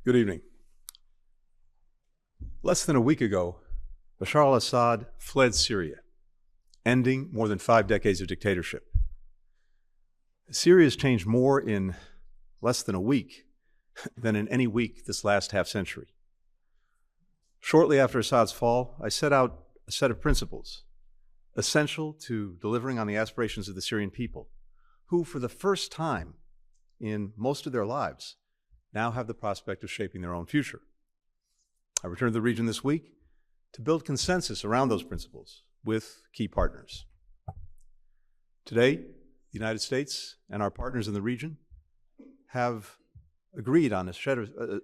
Good evening. Less than a week ago, Bashar al-Assad fled Syria, ending more than 5 decades of dictatorship. Syria has changed more in less than a week than in any week this last half-century. Shortly after Assad's fall, I set out a set of principles essential to delivering on the aspirations of the Syrian people, who, for the first time in most of their lives, now have the prospect of shaping their own future. I returned to the region this week to build consensus around those principles with key partners. Today, the United States and our partners in the region have agreed on a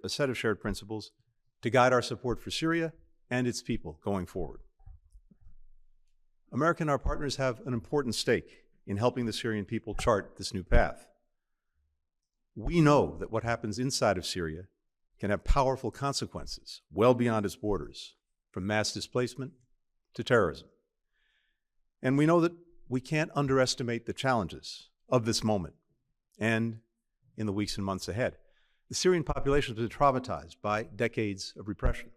set of shared principles to guide our support for Syria and its people going forward. America and our partners have an important stake in helping the Syrian people chart this new path. We know that what happens inside of Syria can have powerful consequences well beyond its borders, from mass displacement to terrorism. And we know that we can't underestimate the challenges of this moment and in the weeks and months ahead. The Syrian population has been traumatized by decades of repression.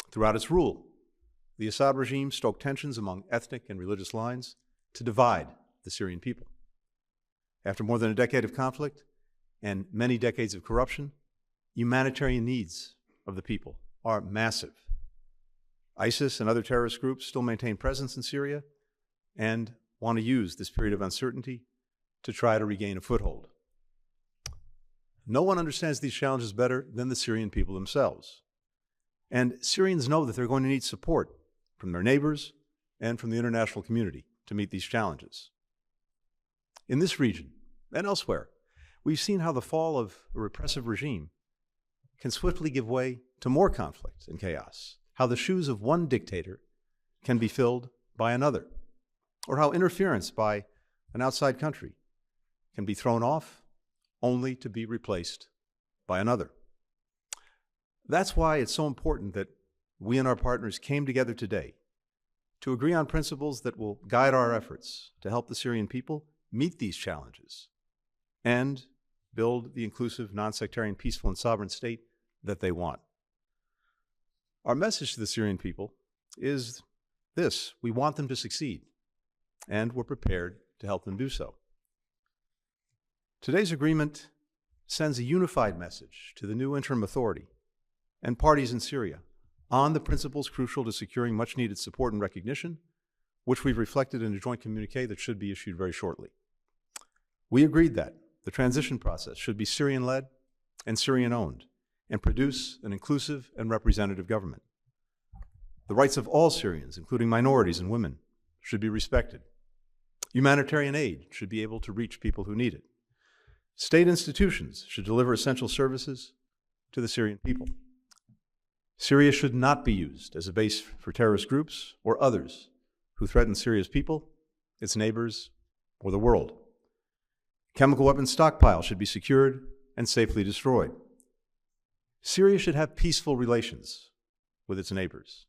Throughout its rule, the Assad regime stoked tensions among ethnic and religious lines to divide the Syrian people. After more than a decade of conflict and many decades of corruption, humanitarian needs of the people are massive. ISIS and other terrorist groups still maintain presence in Syria and want to use this period of uncertainty to try to regain a foothold. No one understands these challenges better than the Syrian people themselves. And Syrians know that they're going to need support from their neighbors and from the international community to meet these challenges. In this region and elsewhere, we've seen how the fall of a repressive regime can swiftly give way to more conflict and chaos, how the shoes of one dictator can be filled by another, or how interference by an outside country can be thrown off only to be replaced by another. That's why it's so important that we and our partners came together today to agree on principles that will guide our efforts to help the Syrian people meet these challenges and build the inclusive, non-sectarian, peaceful, and sovereign state that they want. Our message to the Syrian people is this: we want them to succeed, and we're prepared to help them do so. Today's agreement sends a unified message to the new interim authority and parties in Syria on the principles crucial to securing much-needed support and recognition, which we've reflected in a joint communiqué that should be issued very shortly. We agreed that the transition process should be Syrian-led and Syrian-owned and produce an inclusive and representative government. The rights of all Syrians, including minorities and women, should be respected. Humanitarian aid should be able to reach people who need it. State institutions should deliver essential services to the Syrian people. Syria should not be used as a base for terrorist groups or others who threaten Syria's people, its neighbors, or the world. Chemical weapons stockpiles should be secured and safely destroyed. Syria should have peaceful relations with its neighbors.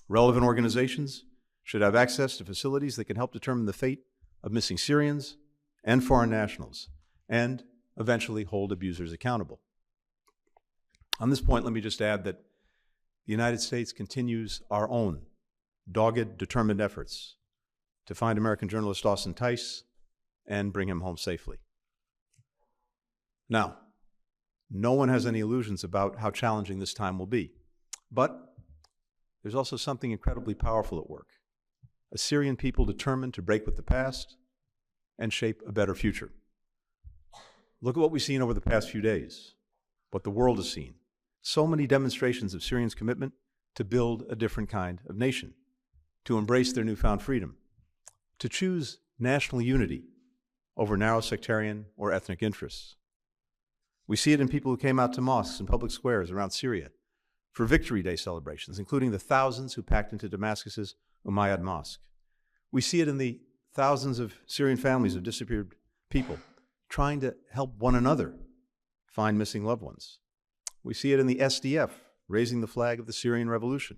Relevant organizations should have access to facilities that can help determine the fate of missing Syrians and foreign nationals, and eventually hold abusers accountable. On this point, let me just add that the United States continues our own dogged, determined efforts to find American journalist Austin Tice and bring him home safely. Now, no one has any illusions about how challenging this time will be, but there's also something incredibly powerful at work: a Syrian people determined to break with the past and shape a better future. Look at what we've seen over the past few days, what the world has seen. So many demonstrations of Syrians' commitment to build a different kind of nation, to embrace their newfound freedom, to choose national unity over narrow sectarian or ethnic interests. We see it in people who came out to mosques and public squares around Syria for Victory Day celebrations, including the thousands who packed into Damascus's Umayyad Mosque. We see it in the thousands of Syrian families of disappeared people trying to help one another find missing loved ones. We see it in the SDF raising the flag of the Syrian revolution.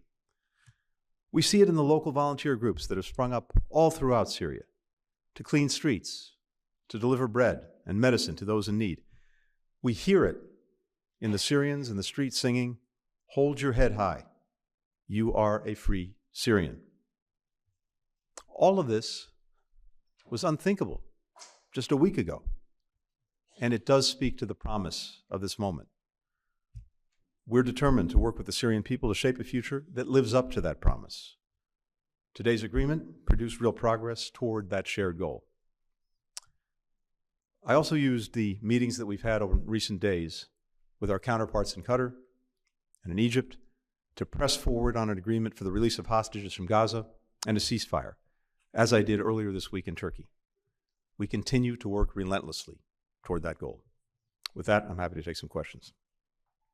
We see it in the local volunteer groups that have sprung up all throughout Syria to clean streets, to deliver bread and medicine to those in need. We hear it in the Syrians in the street singing, "Hold your head high. You are a free Syrian." All of this was unthinkable just a week ago, and it does speak to the promise of this moment. We're determined to work with the Syrian people to shape a future that lives up to that promise. Today's agreement produced real progress toward that shared goal. I also used the meetings that we've had over recent days with our counterparts in Qatar and in Egypt to press forward on an agreement for the release of hostages from Gaza and a ceasefire, as I did earlier this week in Turkey. We continue to work relentlessly toward that goal. With that, I'm happy to take some questions.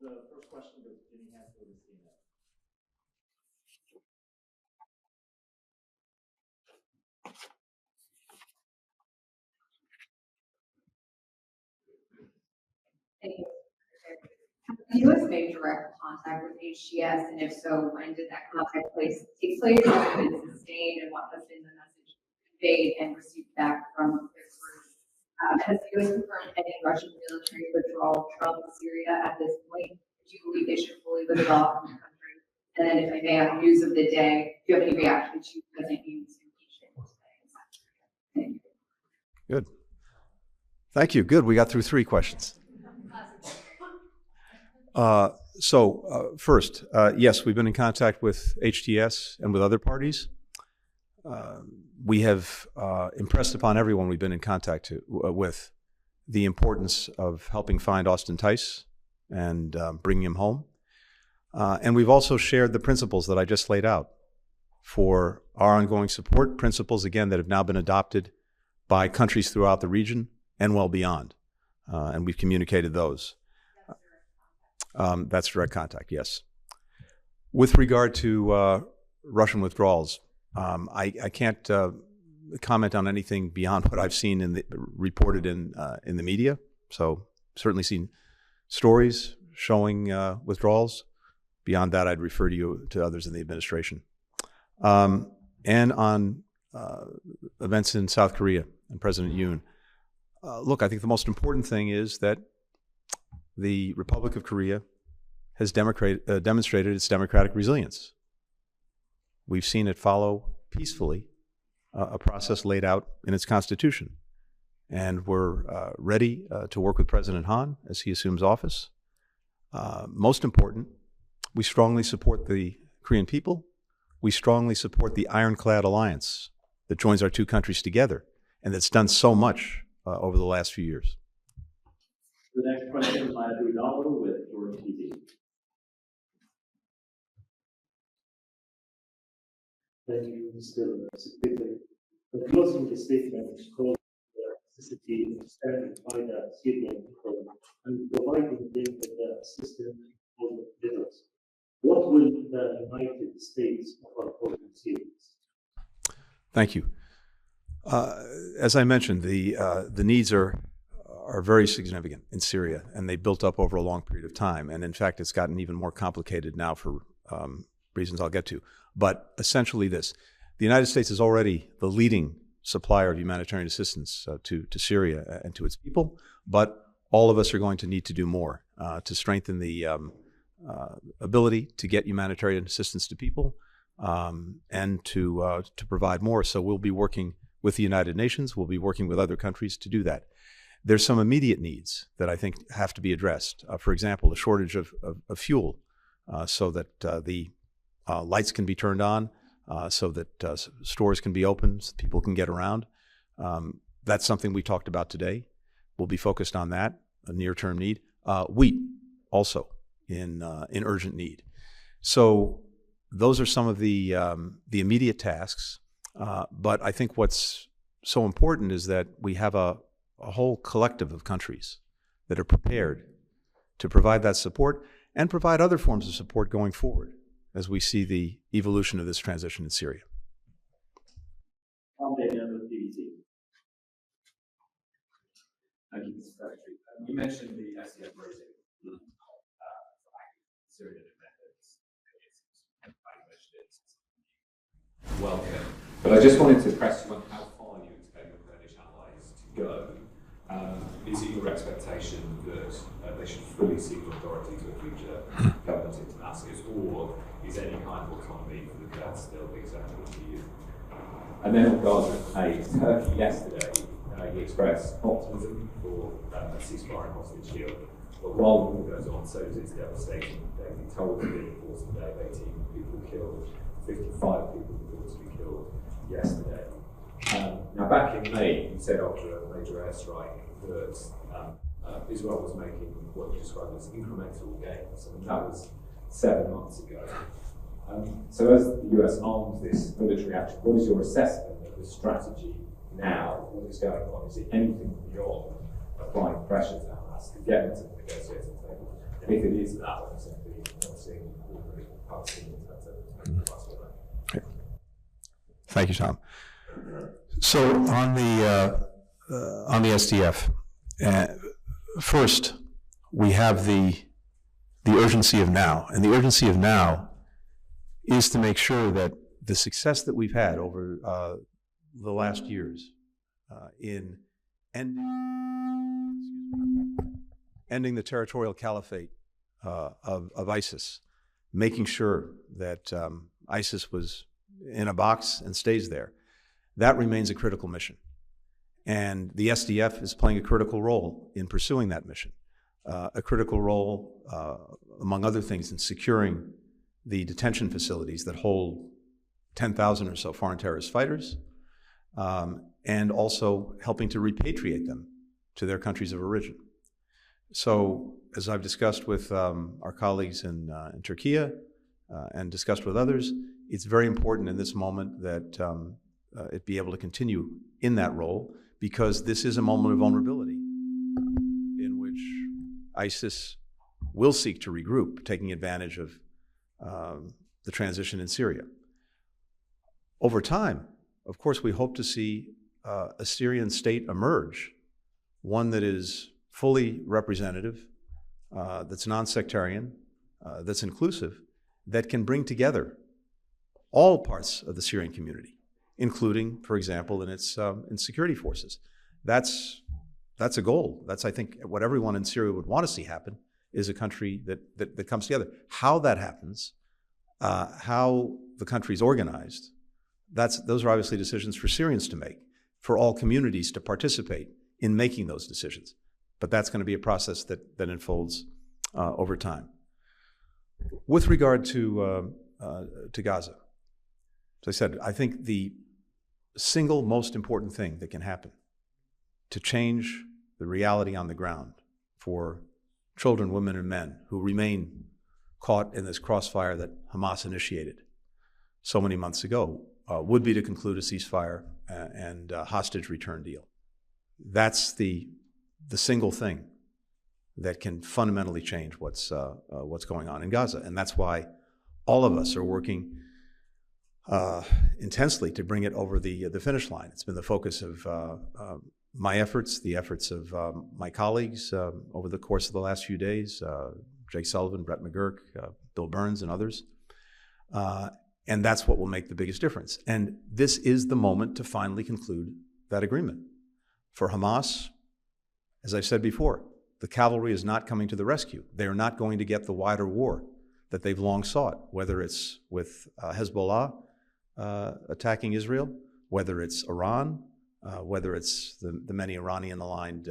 The first question goes to Jimmy Hansel of the CNN. Thank you. The U.S. made direct contact with HTS, and if so, when did that contact take place? Has it been sustained, and what has been the message conveyed and received back from this group? Has the U.S. confirmed any Russian military withdrawal from Syria at this point? Do you believe they should fully withdraw from the country? And then, if I may have news of the day, do you have any reaction to President Yoon's impeachment today? Thank you. Good. Thank you. Good. We got through 3 questions. First, yes, we've been in contact with HTS and with other parties. We have impressed upon everyone we've been in contact with the importance of helping find Austin Tice and bringing him home. And we've also shared the principles that I just laid out for our ongoing support, principles, again, that have now been adopted by countries throughout the region and well beyond. And we've communicated those. That's direct contact, yes. With regard to Russian withdrawals, I can't comment on anything beyond what I've seen reported in the media. So certainly seen stories showing withdrawals. Beyond that, I'd refer to others in the administration. And on events in South Korea and President Yoon, look, I think the most important thing is that the Republic of Korea has demonstrated its democratic resilience. We've seen it follow peacefully a process laid out in its constitution. And we're ready to work with President Han as he assumes office. Most important, we strongly support the Korean people. We strongly support the ironclad alliance that joins our 2 countries together and that's done so much over the last few years. The next question is Maya Budalo with George TV. Thank you, Mr. Secretary. The closing statement called the necessity of standing by the Syrian people and providing them with the assistance for the leaders. What will the United States offer for the Syrians? Thank you. As I mentioned, the needs are very significant in Syria, and they built up over a long period of time. And in fact, it's gotten even more complicated now for reasons I'll get to. But essentially this, the United States is already the leading supplier of humanitarian assistance to Syria and to its people, but all of us are going to need to do more to strengthen the ability to get humanitarian assistance to people and to provide more. So we'll be working with the United Nations, we'll be working with other countries to do that. There's some immediate needs that I think have to be addressed. For example, a shortage of fuel so that the lights can be turned on, so that stores can be opened, so people can get around. That's something we talked about today. We'll be focused on that, a near-term need. Wheat, also in urgent need. So those are some of the immediate tasks. But I think what's so important is that we have a whole collective of countries that are prepared to provide that support and provide other forms of support going forward as we see the evolution of this transition in Syria. Thank you, Mr. Secretary. You mentioned the ICF raising Syrian methods. Welcome. But I just wanted to press you on how far you expect your Kurdish allies to go. is it your expectation that they should fully cede authority to a future government in Damascus, or is any kind of autonomy for the Kurds still acceptable to you? And then on Gaza aid, Turkey yesterday, he expressed optimism for a ceasefire and hostage deal. But while the war goes on, so does its devastation. They've been told to be reports today of 18 people killed, 55 people reported to be killed yesterday. Now, back in May, you said after a major airstrike that Israel was making what you described as incremental gains. I mean, that was 7 months ago. So as the US arms this military action, what is your assessment of the strategy now? What is going on? Is it anything beyond applying pressure to Hamas to get them to the negotiating table? And if it is that, then simply not seeing ordinary Palestinians at the Thank you, Tom. So on the SDF, first we have the urgency of now, and the urgency of now is to make sure that the success that we've had over the last years in ending the territorial caliphate of ISIS, making sure that ISIS was in a box and stays there, that remains a critical mission. And the SDF is playing a critical role in pursuing that mission, a critical role, among other things, in securing the detention facilities that hold 10,000 or so foreign terrorist fighters, and also helping to repatriate them to their countries of origin. So, as I've discussed with our colleagues in Turkey and discussed with others, it's very important in this moment that it be able to continue in that role, because this is a moment of vulnerability in which ISIS will seek to regroup, taking advantage of the transition in Syria. Over time, of course, we hope to see a Syrian state emerge, one that is fully representative, that's non-sectarian, that's inclusive, that can bring together all parts of the Syrian community, including, for example, in its in security forces. That's a goal. That's, I think, what everyone in Syria would want to see happen, is a country that comes together. How that happens, how the country is organized, those are obviously decisions for Syrians to make, for all communities to participate in making those decisions. But that's going to be a process that unfolds over time. With regard to Gaza, as I said, I think the single most important thing that can happen to change the reality on the ground for children, women, and men who remain caught in this crossfire that Hamas initiated so many months ago would be to conclude a ceasefire and hostage return deal. That's the single thing that can fundamentally change what's going on in Gaza, and that's why all of us are working intensely to bring it over the finish line. It's been the focus of my efforts, the efforts of my colleagues over the course of the last few days, Jake Sullivan, Brett McGurk, Bill Burns, and others. And that's what will make the biggest difference. And this is the moment to finally conclude that agreement. For Hamas, as I've said before, the cavalry is not coming to the rescue. They are not going to get the wider war that they've long sought, whether it's with Hezbollah attacking Israel, whether it's Iran, whether it's the many Iranian-aligned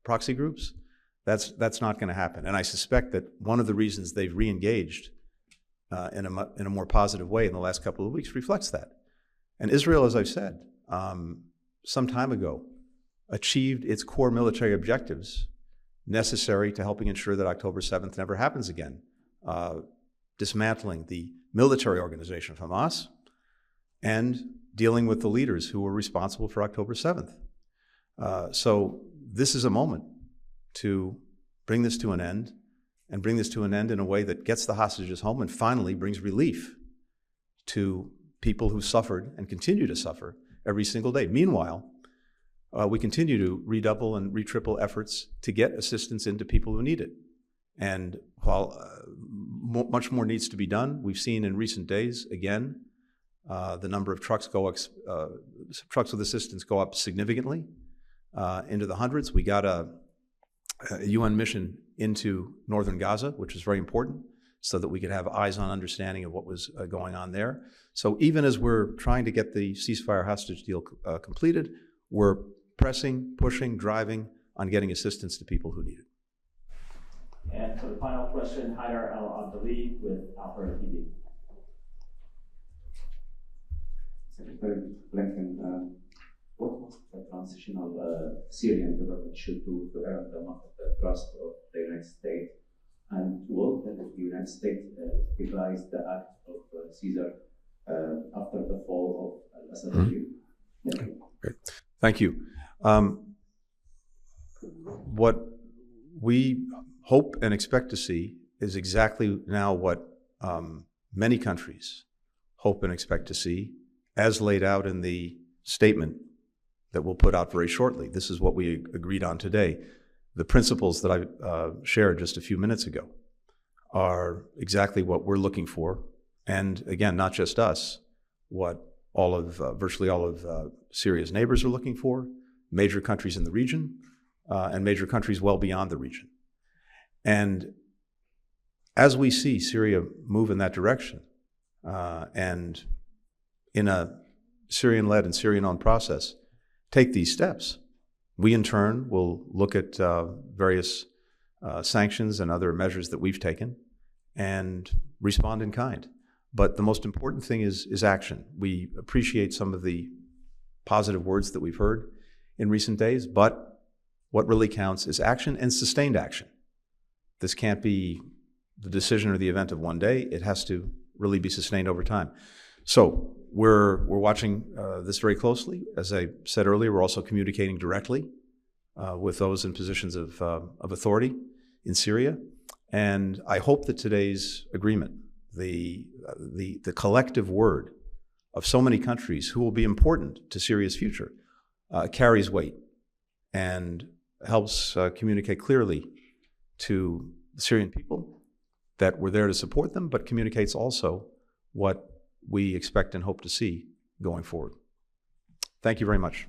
proxy groups. That's not going to happen. And I suspect that one of the reasons they've re-engaged in a more positive way in the last couple of weeks reflects that. And Israel, as I've said, some time ago, achieved its core military objectives necessary to helping ensure that October 7th never happens again, dismantling the military organization of Hamas and dealing with the leaders who were responsible for October 7th. So this is a moment to bring this to an end, and bring this to an end in a way that gets the hostages home and finally brings relief to people who suffered and continue to suffer every single day. Meanwhile, we continue to redouble and retriple efforts to get assistance into people who need it. And while much more needs to be done, we've seen in recent days, again, the number of trucks with assistance go up significantly. into the hundreds. We got a UN mission into northern Gaza, which is very important, so that we could have eyes-on understanding of what was going on there. So even as we're trying to get the ceasefire hostage deal completed, we're pressing, pushing, driving on getting assistance to people who need it. And for the final question, Haidar Al-Abdali with Alpha TV. Secretary Blinken, what must the transitional Syrian government should do to earn the trust of the United States? And will the United States recognize the act of Caesar after the fall of al-Assad regime? Thank you. Great. Thank you. What we hope and expect to see is exactly now what many countries hope and expect to see, as laid out in the statement that we'll put out very shortly. This is what we agreed on today. The principles that I shared just a few minutes ago are exactly what we're looking for. And again, not just us, what virtually all of Syria's neighbors are looking for, major countries in the region, and major countries well beyond the region. And as we see Syria move in that direction, and in a Syrian-led and Syrian-owned process, take these steps, we in turn will look at various sanctions and other measures that we've taken and respond in kind. But the most important thing is action. We appreciate some of the positive words that we've heard in recent days, but what really counts is action and sustained action. This can't be the decision or the event of one day. It has to really be sustained over time. So we're watching this very closely. As I said earlier, we're also communicating directly with those in positions of authority in Syria. And I hope that today's agreement, the collective word of so many countries who will be important to Syria's future, carries weight and helps communicate clearly to the Syrian people that we're there to support them, but communicates also what we expect and hope to see going forward. Thank you very much.